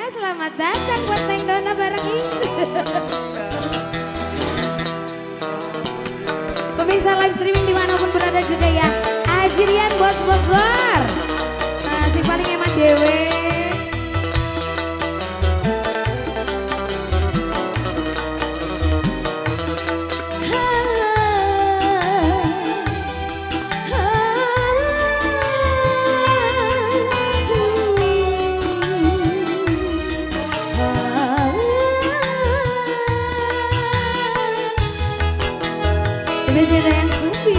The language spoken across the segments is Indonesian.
selamat datang buat Neng Dona bareng Ince. Pemirsa live streaming dimanapun berada juga ya. Azrian Bos Bogor. Masih paling eman dewe. Biasanya yang supi.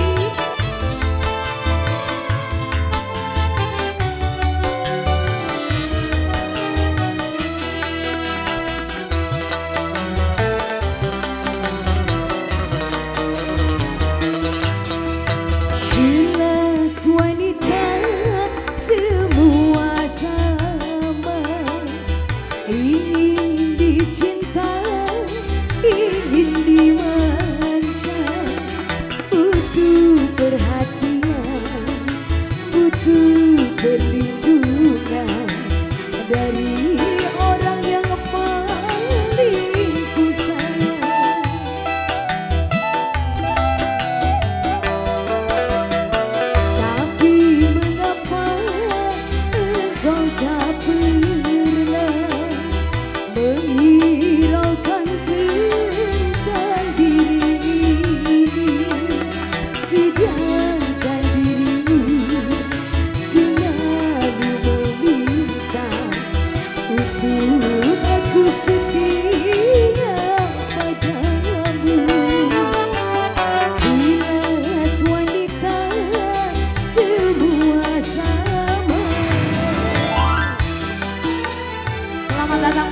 Jelas wanita semua sama, ingin dicinta, ingin dimanja, butuh perhatian, butuh perlindungan dari orang yang paling ku sayang. Tapi mengapa engkau tak pernah menghiraukan tentang diri ini, sedangkan dirimu selalu meminta untuk aku setia padamu. Jelas wanita semua sama. Selamat datang